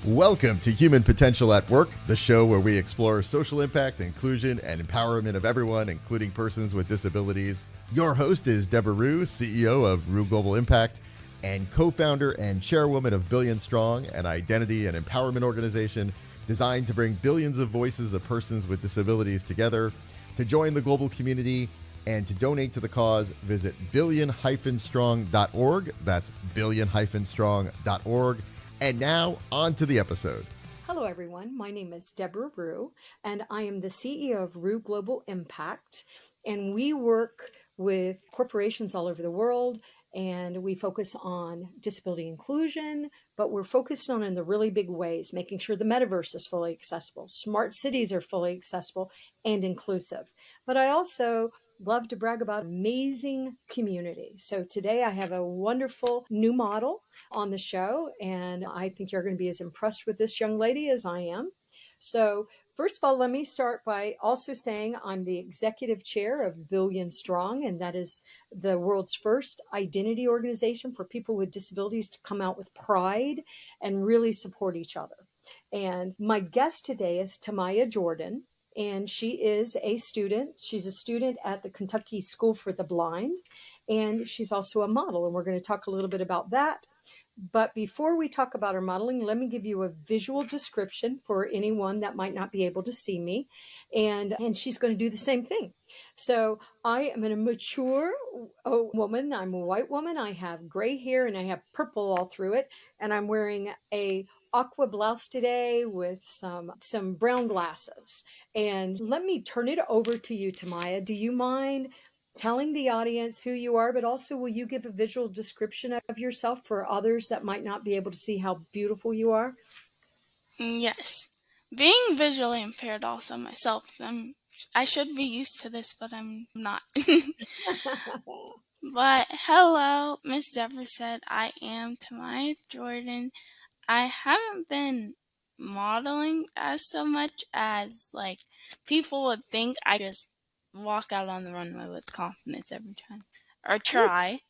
Welcome to Human Potential at Work, the show where we explore social impact, inclusion, and empowerment of everyone, including persons with disabilities. Your host is Debra, CEO of Rue Global Impact and co-founder and chairwoman of Billion Strong, an identity and empowerment organization designed to bring billions of voices of persons with disabilities together. To join the global community and to donate to the cause, visit billion-strong.org. That's billion-strong.org. And now, on to the episode. Hello, everyone. My name is Debra Rue, and I am the CEO of Rue Global Impact. And we work with corporations all over the world, and we focus on disability inclusion, but we're focused on in the really big ways, making sure the metaverse is fully accessible, smart cities are fully accessible and inclusive. But I also love to brag about amazing community. So today I have a wonderful new model on the show, and I think you're going to be as impressed with this young lady as I am. So first of all, let me start by also saying I'm the executive chair of Billion Strong, and that is the world's first identity organization for people with disabilities to come out with pride and really support each other. And my guest today is Tamyah Jordan. And she is a student. She's a student at the Kentucky School for the Blind, and she's also a model. And we're going to talk a little bit about that. But before we talk about her modeling, let me give you a visual description for anyone that might not be able to see me. And she's going to do the same thing. So I am a mature woman. I'm a white woman. I have gray hair and I have purple all through it. And I'm wearing a aqua blouse today with some brown glasses. And let me turn it over to you, Tamyah. Do you mind telling the audience who you are, but also will you give a visual description of yourself for others that might not be able to see how beautiful you are? Yes. Being visually impaired also myself, I should be used to this, but I'm not. But hello, Miss Debra said, I am Tamyah Jordan. I haven't been modeling as so much as people would think. I just walk out on the runway with confidence every time. Or try.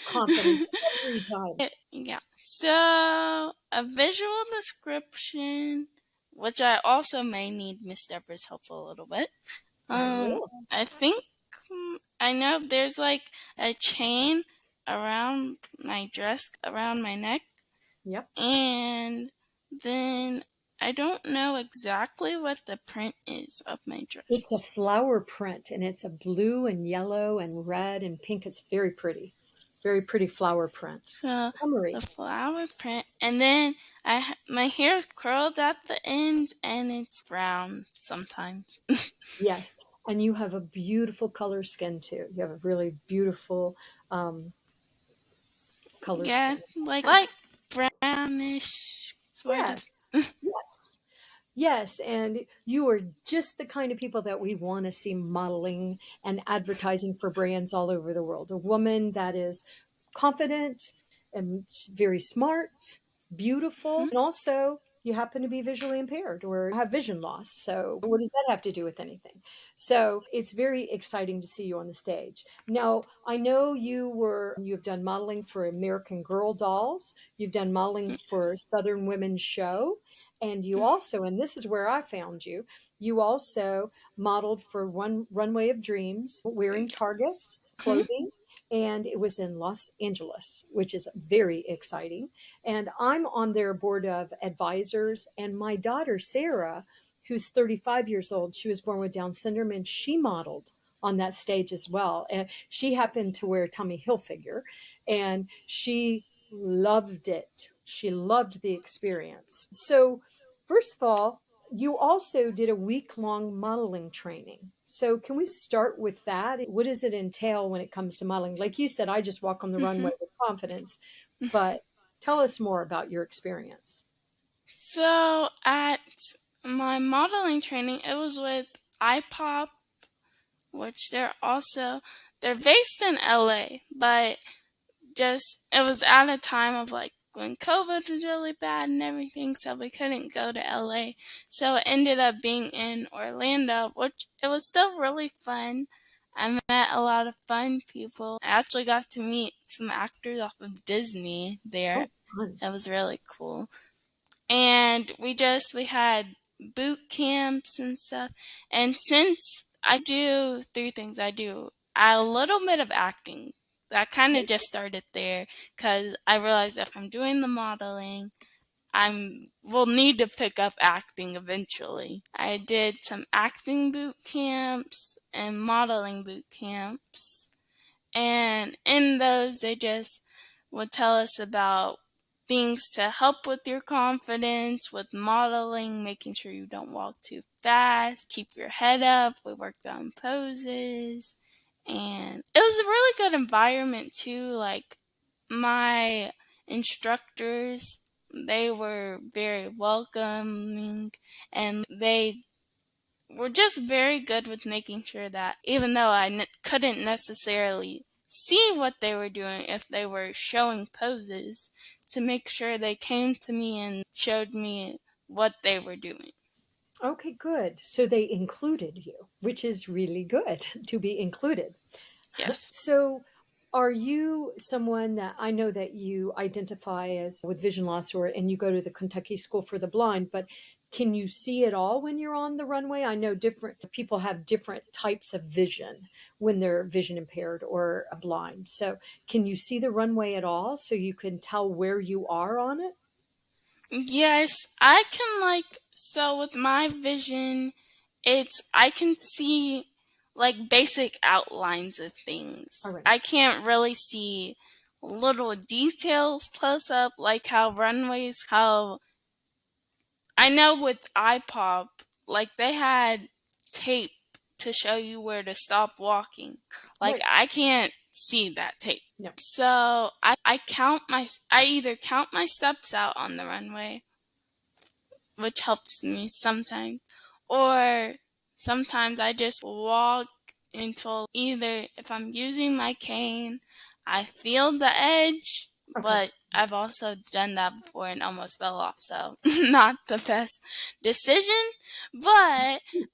Confidence every time. Yeah. So a visual description, which I also may need Miss Debra's help a little bit. I think I know there's a chain around my dress, around my neck. Yep. And then I don't know exactly what the print is of my dress. It's a flower print, and it's a blue and yellow and red and pink. It's very pretty. Very pretty flower print. So Summary. the flower print, and then my hair is curled at the ends, and it's brown sometimes. Yes, and you have a beautiful color skin too. You have a really beautiful color yeah, skin. like brownish sort of. Yes. Yes, and you are just the kind of people that we want to see modeling and advertising for brands all over the world. A woman that is confident and very smart, beautiful, and also you happen to be visually impaired or have vision loss. So what does that have to do with anything? So it's very exciting to see you on the stage. Now, I know you've done modeling for American Girl dolls. You've done modeling for Southern Women's Show. And you also, and this is where I found you, you also modeled for One Runway of Dreams, wearing Target's clothing. And it was in Los Angeles, which is very exciting. And I'm on their board of advisors. And my daughter, Sarah, who's 35 years old, she was born with Down syndrome, and she modeled on that stage as well. And she happened to wear a Tommy Hilfiger, and she loved it. She loved the experience. So first of all, you also did a week-long modeling training. So can we start with that? What does it entail when it comes to modeling? Like you said, I just walk on the runway with confidence, but tell us more about your experience. So at my modeling training, it was with iPop, which they're based in LA, but it was at a time of when COVID was really bad and everything, so we couldn't go to LA. So it ended up being in Orlando, which it was still really fun. I met a lot of fun people. I actually got to meet some actors off of Disney there. Oh, fun. That was really cool. and we had boot camps and stuff. And since I do 3 things, I do a little bit of acting. That kind of just started there because I realized if I'm doing the modeling, will need to pick up acting eventually. I did some acting boot camps and modeling boot camps. And in those, they just would tell us about things to help with your confidence, with modeling, making sure you don't walk too fast, keep your head up. We worked on poses. And it was a really good environment too. Like my instructors, they were very welcoming and they were just very good with making sure that even though I couldn't necessarily see what they were doing if they were showing poses, to make sure they came to me and showed me what they were doing. Okay, good. So they included you, which is really good to be included. Yes. So are you someone that I know that you identify as with vision loss and you go to the Kentucky School for the Blind, but can you see it all when you're on the runway? I know different people have different types of vision when they're vision impaired or blind. So can you see the runway at all so you can tell where you are on it? Yes, I can so with my vision, I can see basic outlines of things. All right. I can't really see little details close up like how I know with iPop, they had tape to show you where to stop walking. Right. I can't see that tape. No. So I either count my steps out on the runway, which helps me sometimes, or sometimes I just walk until either if I'm using my cane, I feel the edge, Okay. but I've also done that before and almost fell off, so not the best decision,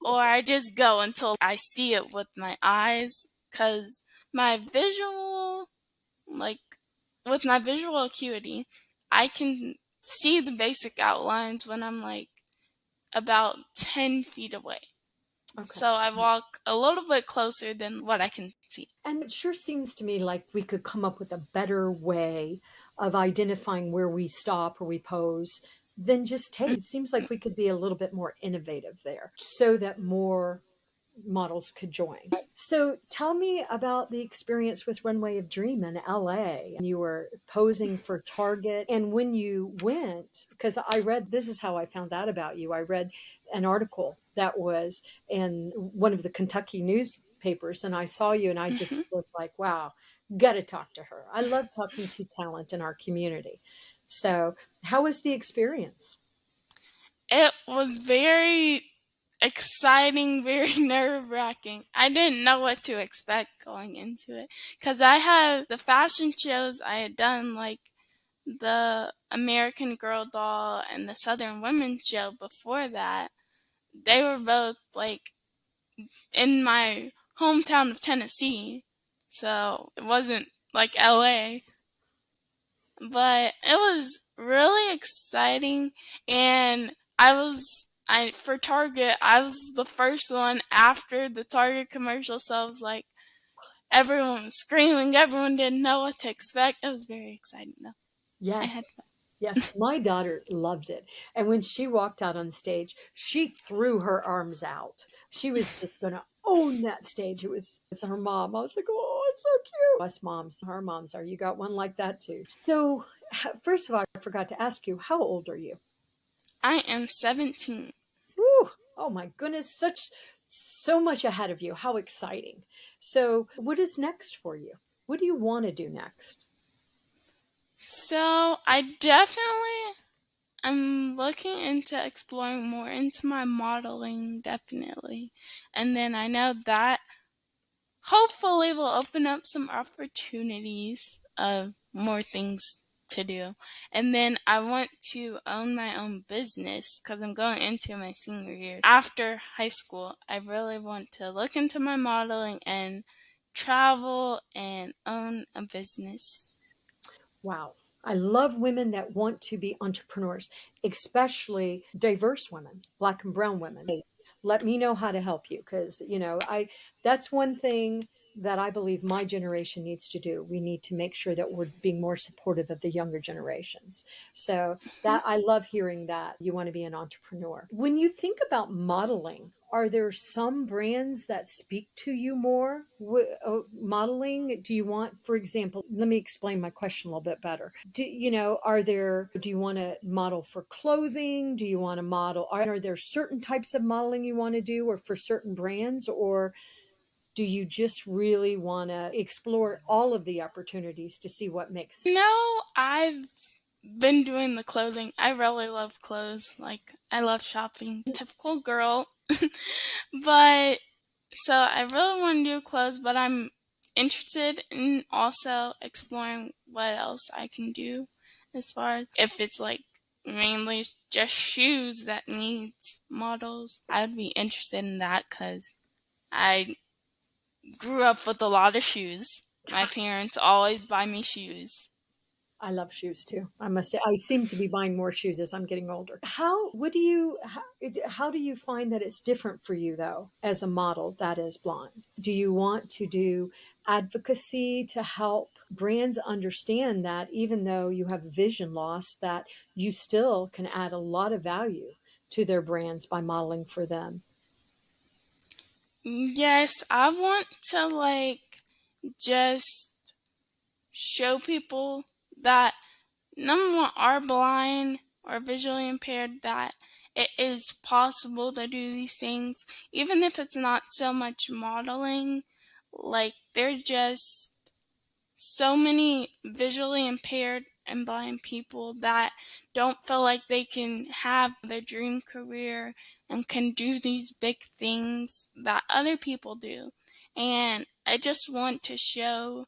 or I just go until I see it with my eyes, because my visual, like, with my visual acuity, I can see the basic outlines when I'm about 10 feet away. Okay. So I walk a little bit closer than what I can see. And it sure seems to me like we could come up with a better way of identifying where we stop or we pose than just tape. It seems like we could be a little bit more innovative there so that more models could join. So tell me about the experience with Runway of Dream in LA. You were posing for Target. And when you went, because I read, this is how I found out about you. I read an article that was in one of the Kentucky newspapers, and I saw you and I just was like, wow, got to talk to her. I love talking to talent in our community. So how was the experience? It was very exciting, very nerve-wracking. I didn't know what to expect going into it because I have the fashion shows I had done, like the American Girl doll and the Southern Women show before that. They were both in my hometown of Tennessee, so it wasn't like LA. But it was really exciting, and for Target, I was the first one after the Target commercial, so I was like, everyone was screaming, everyone didn't know what to expect. It was very exciting though. I Yes. had fun. Yes, my daughter loved it. And when she walked out on stage, she threw her arms out. She was just going to own that stage. It's her mom. I was like, oh, it's so cute. Us moms, our moms are. You got one like that too. So, first of all, I forgot to ask you, how old are you? I am 17. Woo! Oh my goodness, so much ahead of you. How exciting. So, what is next for you? What do you want to do next? So I definitely I'm looking into exploring more into my modeling, definitely. And then I know that hopefully will open up some opportunities of more things to do. And then I want to own my own business because I'm going into my senior year. After high school, I really want to look into my modeling and travel and own a business. Wow. I love women that want to be entrepreneurs, especially diverse women, Black and brown women. Hey, let me know how to help you, because that's one thing that I believe my generation needs to do. We need to make sure that we're being more supportive of the younger generations. So that I love hearing that you want to be an entrepreneur. When you think about modeling, are there some brands that speak to you more? Modeling, do you want, for example, let me explain my question a little bit better. Do you want to model for clothing? Do you want to model? Are there certain types of modeling you want to do, or for certain brands, or do you just really want to explore all of the opportunities to see what makes? No, I've been doing the clothing. I really love clothes. Like, I love shopping. Typical girl. But, so I really want to do clothes, but I'm interested in also exploring what else I can do, as far as if it's like mainly just shoes that needs models. I'd be interested in that because I grew up with a lot of shoes. My parents always buy me shoes. I love shoes too. I must say, I seem to be buying more shoes as I'm getting older. How do you find that it's different for you though, as a model that is blind? Do you want to do advocacy to help brands understand that even though you have vision loss, that you still can add a lot of value to their brands by modeling for them? Yes, I want to just show people that number one are blind or visually impaired, that it is possible to do these things, even if it's not so much modeling. Like, they're just so many visually impaired and blind people that don't feel like they can have their dream career and can do these big things that other people do. And I just want to show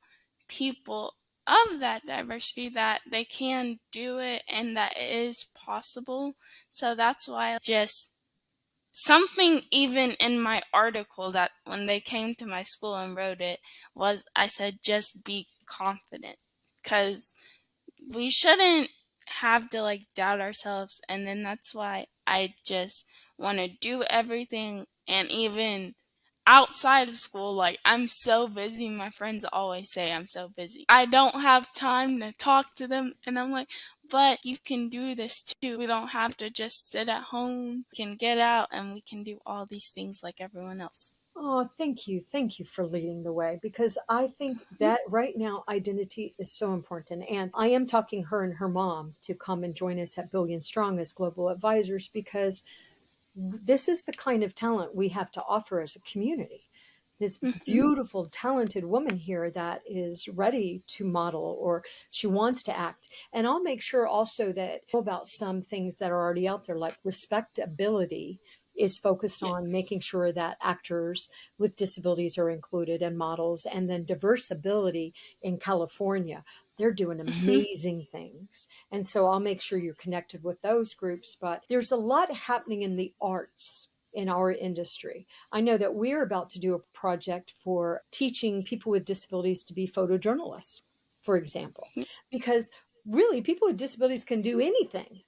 people of that diversity that they can do it and that it is possible. So that's why just something even in my article that when they came to my school and wrote it was I said just be confident, because we shouldn't have to doubt ourselves. And then that's why I just want to do everything, and even outside of school, I'm so busy. My friends always say I'm so busy. I don't have time to talk to them, and I'm like, but you can do this too. We don't have to just sit at home. We can get out and we can do all these things like everyone else. Oh, thank you. Thank you for leading the way, because I think that right now identity is so important. And I am talking her and her mom to come and join us at Billion Strong as global advisors, because this is the kind of talent we have to offer as a community. This beautiful, talented woman here that is ready to model, or she wants to act. And I'll make sure also that about some things that are already out there, like respectability is focused on making sure that actors with disabilities are included and models, and then diverse ability in California. They're doing amazing things. And so I'll make sure you're connected with those groups. But there's a lot happening in the arts in our industry. I know that we're about to do a project for teaching people with disabilities to be photojournalists, for example, because really people with disabilities can do anything.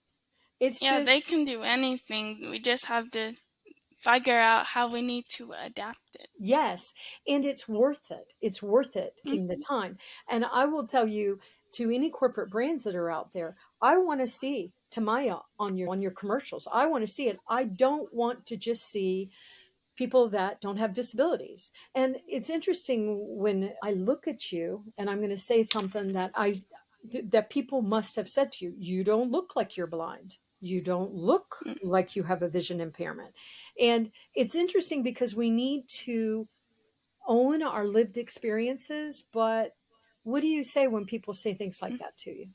It's Yeah, they just, can do anything. We just have to figure out how we need to adapt it. yes, and it's worth it. It's worth it in the time. And I will tell you, to any corporate brands that are out there, I want to see Tamyah on your commercials. I want to see it. I don't want to just see people that don't have disabilities. And it's interesting when I look at you, and I'm going to say something that people must have said to you. You don't look like you're blind. You don't look like you have a vision impairment. And it's interesting because we need to own our lived experiences. But what do you say when people say things like that to you?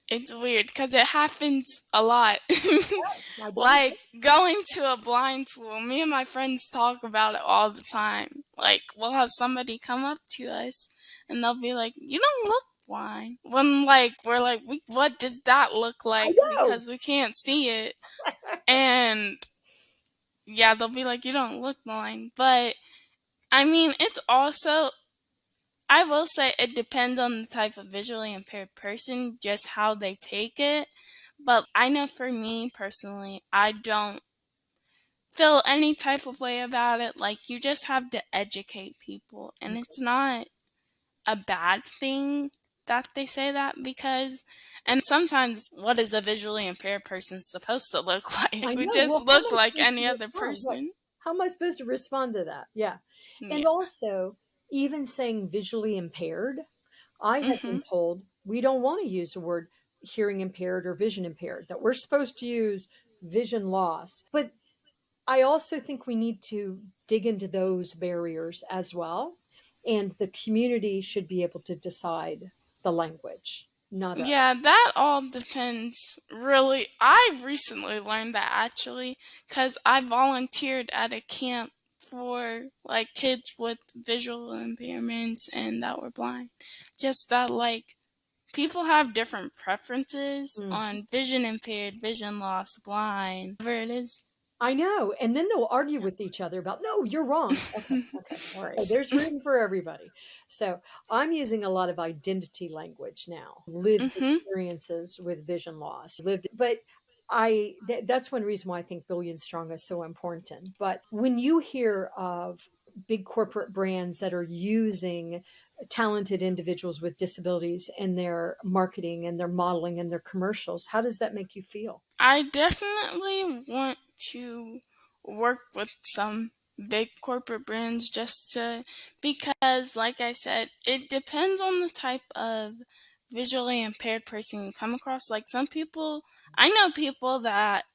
It's weird because it happens a lot. I don't. Like going to a blind school, me and my friends talk about it all the time. Like, we'll have somebody come up to us and they'll be like, "You don't look blind." When we're like, "What does that look I like?" know. Because we can't see it. And yeah, they'll be like, "You don't look blind." But I mean, it's also, I will say it depends on the type of visually impaired person, just how they take it. But I know for me personally, I don't feel any type of way about it. Like, you just have to educate people, and it's not a bad thing that they say that, because and sometimes what is a visually impaired person supposed to look like? I We know. just Well, how am look I like supposed any to other respond? Right. person. How am I supposed to respond to that? Yeah. And Yeah. also, even saying visually impaired, I have been Mhm. told we don't want to use the word hearing impaired or vision impaired, that we're supposed to use vision loss. But I also think we need to dig into those barriers as well. And the community should be able to decide the language, not us. Yeah, that all depends, really. I recently learned that, actually, because I volunteered at a camp for like kids with visual impairments and that were blind. Just that, like, people have different preferences Mm. on vision impaired, vision loss, blind, whatever it is. I know. And then they'll argue with each other about, no, you're wrong. Okay. Okay. All right. There's room for everybody. So I'm using a lot of identity language now, lived Mhm. experiences with vision loss, but that's one reason why I think Billion Strong is so important. But when you hear of big corporate brands that are using talented individuals with disabilities in their marketing and their modeling and their commercials, how does that make you feel? I definitely want to work with some big corporate brands because, like I said, it depends on the type of visually impaired person you come across. Like, some people, I know people that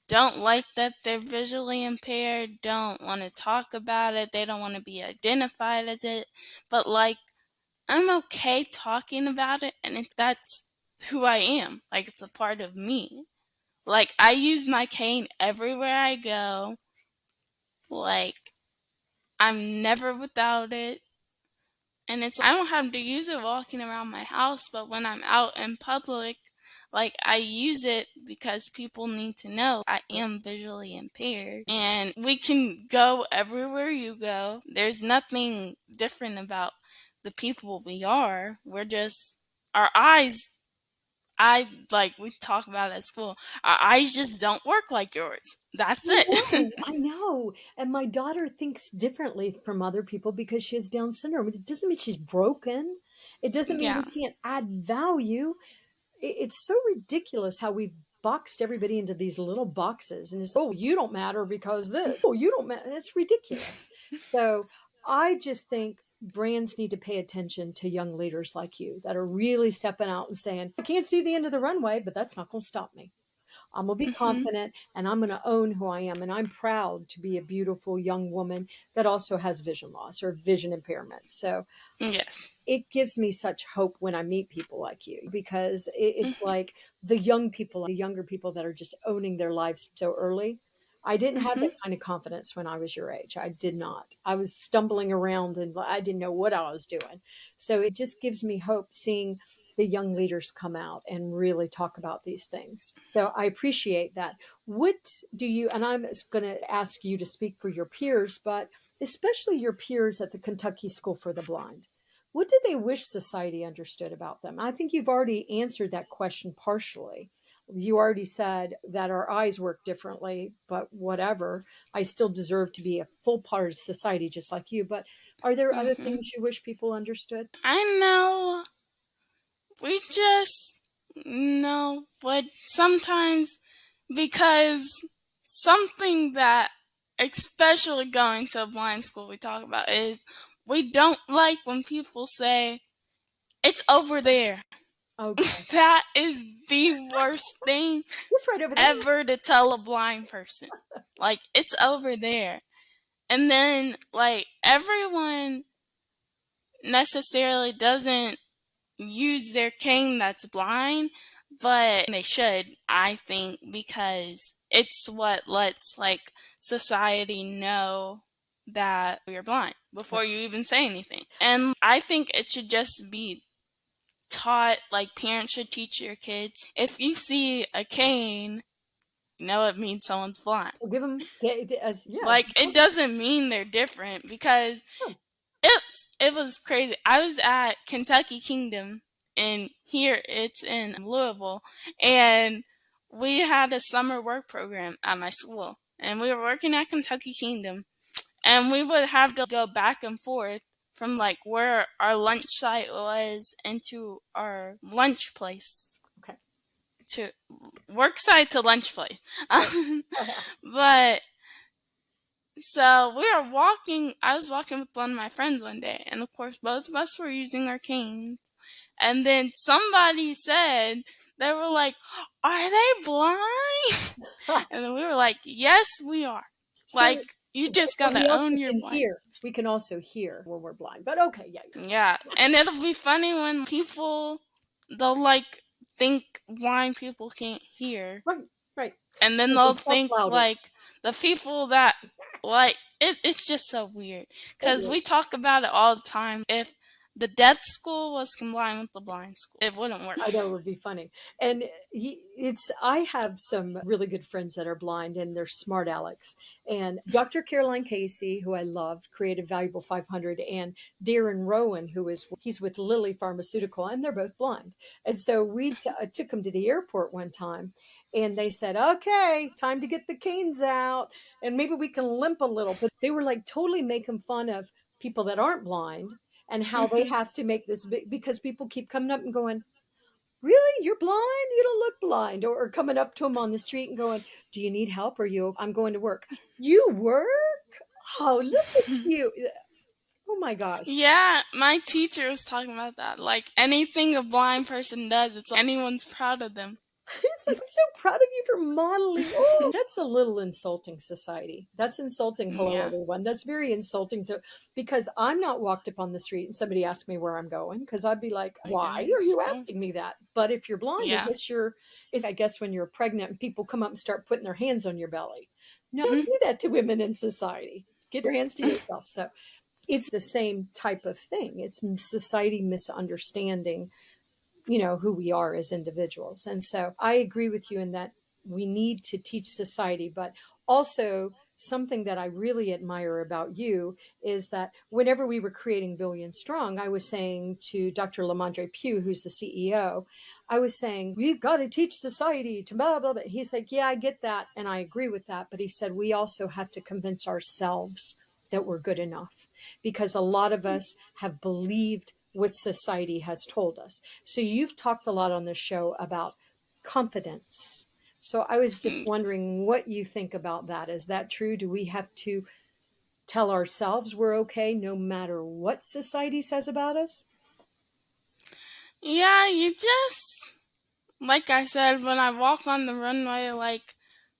don't like that they're visually impaired, don't want to talk about it, they don't want to be identified as it, but like, I'm okay talking about it, and if that's who I am, like, it's a part of me. Like, I use my cane everywhere I go. Like, I'm never without it. And I don't have to use it walking around my house, but when I'm out in public, like, I use it because people need to know I am visually impaired. And we can go everywhere you go. There's nothing different about the people we are. We're just, our eyes, we talk about it at school. Our eyes just don't work like yours. That's it. I know. And my daughter thinks differently from other people because she has Down syndrome. It doesn't mean she's broken. It doesn't mean Yeah. we can't add value. It's so ridiculous how we boxed everybody into these little boxes and it's, oh, you don't matter because this. Oh, you don't matter. It's ridiculous. So I just think brands need to pay attention to young leaders like you that are really stepping out and saying, I can't see the end of the runway, but that's not going to stop me. I'm going to be Mhm. confident and I'm going to own who I am. And I'm proud to be a beautiful young woman that also has vision loss or vision impairment. So Yes. it gives me such hope when I meet people like you because it's Mhm. like the younger people that are just owning their lives so early. I didn't have Mhm. that kind of confidence when I was your age. I did not. I was stumbling around and I didn't know what I was doing. So it just gives me hope seeing the young leaders come out and really talk about these things. So I appreciate that. What do you, and I'm going to ask you to speak for your peers, but especially your peers at the Kentucky School for the Blind. What do they wish society understood about them? I think you've already answered that question partially. You already said that our eyes work differently, but whatever. I still deserve to be a full part of society just like you. But are there other Mhm. things you wish people understood? I know we just know, but sometimes, because something that, especially going to a blind school, we talk about is we don't like when people say it's over there. Okay. That is the worst thing It's right over there. ever to tell a blind person. Like, it's over there. And then, like, everyone necessarily doesn't use their cane that's blind, but they should, I think, because it's what lets, like, society know that you're blind before you even say anything. And I think it should just be taught, like, parents should teach your kids, if you see a cane, you know it means someone's blind. So give them, as, yeah. Like, it doesn't mean they're different, because No. if It was crazy. I was at Kentucky Kingdom, and here it's in Louisville, and we had a summer work program at my school, and we were working at Kentucky Kingdom, and we would have to go back and forth from like where our lunch site was into our lunch place. Okay. To work site to lunch place. Right. But so we were walking. I was walking with one of my friends one day, and of course, both of us were using our canes. And then somebody said, they were like, "Are they blind?" And then we were like, "Yes, we are." So, Like, you just but we gotta also own your can blind. hear. We can also hear when we're blind. But okay, yeah. Yeah, and it'll be funny when people, they'll like think blind people can't hear. Right. And then They they'll talk think louder. like the people that like it's just so weird because we talk about it all the time. If the deaf school was combined with the blind school, it wouldn't work. I know, it would be funny. And I have some really good friends that are blind and they're smart Alex. And Dr. Caroline Casey, who I loved, created Valuable 500, and Darren Rowan, he's with Lilly Pharmaceutical, and they're both blind. And so I took them to the airport one time, and they said, "Okay, time to get the canes out, and maybe we can limp a little." But they were like totally making fun of people that aren't blind and how they have to make this big, because people keep coming up and going, "Really? You're blind? You don't look blind." Or coming up to them on the street and going, "Do you need help? I'm going to work." "You work? Oh, look at you." Oh my gosh. Yeah, my teacher was talking about that. Like anything a blind person does, it's like anyone's proud of them. It's like, "I'm so proud of you for modeling." Oh, that's a little insulting, society. That's insulting. Hello, Yeah. everyone. That's very insulting because I'm not walked up on the street and somebody asked me where I'm going, because I'd be like, "Why Okay, are you so, asking me that?" But if you're blind, yeah. I guess when you're pregnant and people come up and start putting their hands on your belly. No, don't do that to women in society. Get your hands to yourself. So it's the same type of thing. It's society misunderstanding who we are as individuals. And so I agree with you in that we need to teach society, but also something that I really admire about you is that whenever we were creating Billion Strong, I was saying to Dr. Lamondre Pugh, who's the CEO, I was saying, "We've got to teach society to blah, blah, blah." He's like, "Yeah, I get that. And I agree with that." But he said, we also have to convince ourselves that we're good enough, because a lot of us have believed what society has told us. So you've talked a lot on this show about confidence. So I was just wondering what you think about that. Is that true? Do we have to tell ourselves we're okay no matter what society says about us? Yeah, you just, like I said, when I walk on the runway, like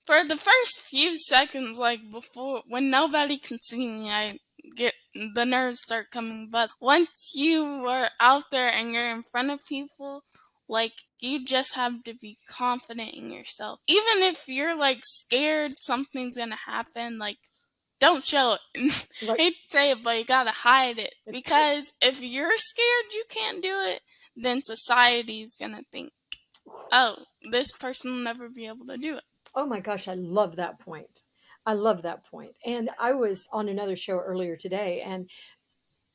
for the first few seconds, like before, when nobody can see me, I get the nerves start coming. But once you are out there and you're in front of people, like you just have to be confident in yourself. Even if you're like scared something's gonna happen, like don't show it. Right. Hate to say it, but you gotta hide it. It's Because if you're scared you can't do it, then society's gonna think, "Oh, this person will never be able to do it." Oh my gosh, I love that point. I love that point. And I was on another show earlier today, and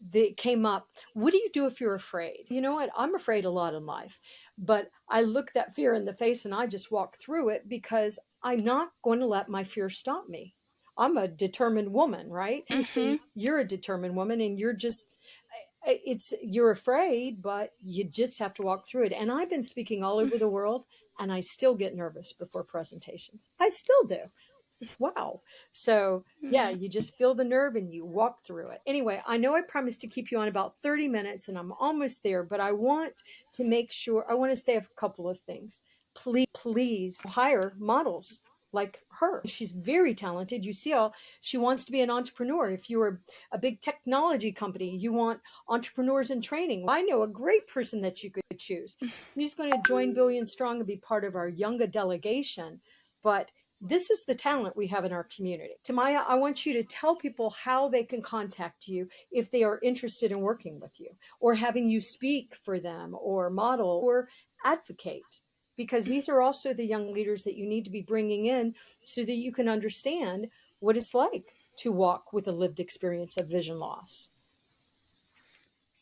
they came up, "What do you do if you're afraid?" You know what? I'm afraid a lot in life, but I look that fear in the face and I just walk through it, because I'm not going to let my fear stop me. I'm a determined woman, right? And so you're a determined woman, and you're afraid, but you just have to walk through it. And I've been speaking all over the world, and I still get nervous before presentations. I still do. It's wow. So yeah, Yeah. you just feel the nerve and you walk through it. Anyway, I know I promised to keep you on about 30 minutes, and I'm almost there, but I want to say a couple of things. Please hire models like her. She's very talented. You see how she wants to be an entrepreneur. If you were a big technology company, you want entrepreneurs in training. I know a great person that you could choose. She's going to join Billion Strong and be part of our younger delegation. But this is the talent we have in our community. Tamyah, I want you to tell people how they can contact you if they are interested in working with you, or having you speak for them, or model, or advocate, because these are also the young leaders that you need to be bringing in so that you can understand what it's like to walk with a lived experience of vision loss.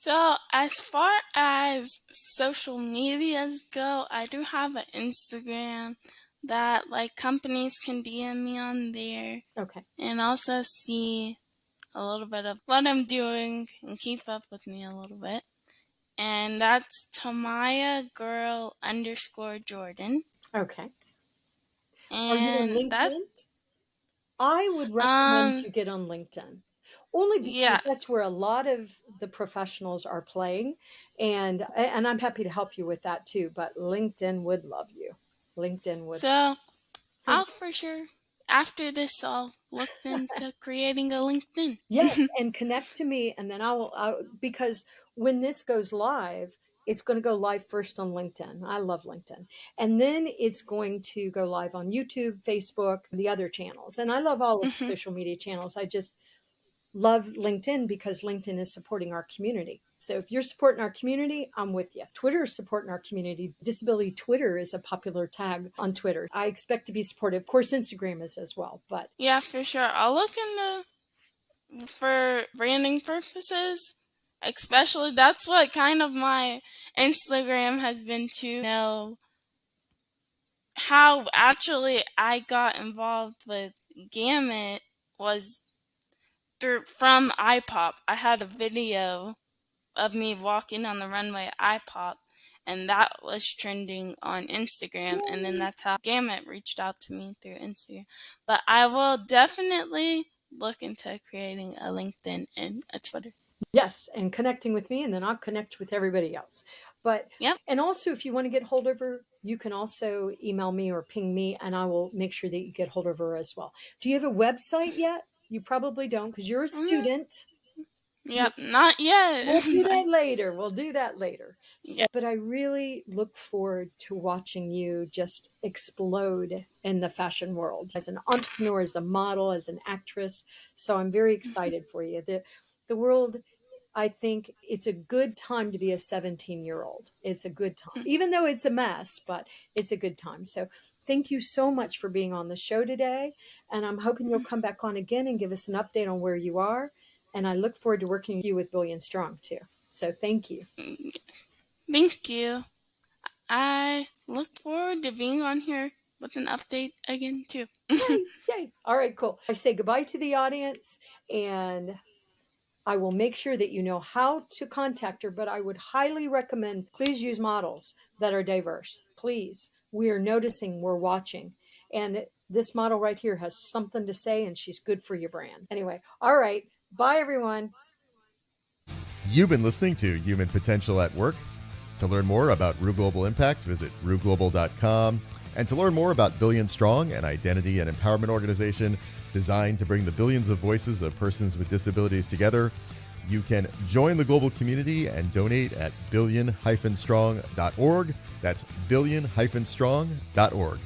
So, as far as social medias go, I do have an Instagram that like companies can DM me on there Okay. and also see a little bit of what I'm doing and keep up with me a little bit. And that's Tamyah Girl _Jordan. Okay. Are you on And that LinkedIn? I would recommend um you get on LinkedIn. Only yeah. because that's where a lot of the professionals are playing, and I'm happy to help you with that too, but LinkedIn would love you. LinkedIn would. So So I'll for sure after this I'll look into creating a LinkedIn. yes, and connect to me, and then because when this goes live, it's going to go live first on LinkedIn. I love LinkedIn. And then it's going to go live on YouTube, Facebook, the other channels. And I love all of the Mhm. social media channels. I just love LinkedIn because LinkedIn is supporting our community. So if you're supporting our community, I'm with you. Twitter is supporting our community. Disability Twitter is a popular tag on Twitter. I expect to be supportive. Of course, Instagram is as well. But Yeah, for sure. I'll look into for branding purposes. Especially that's what kind of my Instagram has been to know how actually I got involved with Gamut was from iPop. I had a video of me walking on the runway at iPop, and that was trending on Instagram. And then yay. that's how Gamut reached out to me through Instagram. But I will definitely look into creating a LinkedIn and a Twitter. Yes, and connecting with me, and then I'll connect with everybody else. But, Yep. and also, if you want to get hold of her, you can also email me or ping me, and I will make sure that you get hold of her as well. Do you have a website yet? You probably don't because you're a Mm, student. yep. Not yet. We'll do that later. We'll do that later. So, Yeah. but I really look forward to watching you just explode in the fashion world as an entrepreneur, as a model, as an actress. So I'm very excited for you. The world, I think it's a good time to be a 17-year-old. It's a good time, even though it's a mess, but it's a good time. So thank you so much for being on the show today. And I'm hoping you'll come back on again and give us an update on where you are. And I look forward to working with you with Billion Strong too. So thank you. Thank you. I look forward to being on here with an update again too. Yay, yay. All right, cool. I say goodbye to the audience, and I will make sure that you know how to contact her, but I would highly recommend please use models that are diverse. Please. We are noticing, we're watching. And this model right here has something to say, and she's good for your brand. Anyway, all right. Bye, everyone. You've been listening to Human Potential at Work. To learn more about Rue Global Impact, visit rueglobal.com. And to learn more about Billion Strong, an identity and empowerment organization designed to bring the billions of voices of persons with disabilities together, you can join the global community and donate at billion-strong.org. That's billion-strong.org.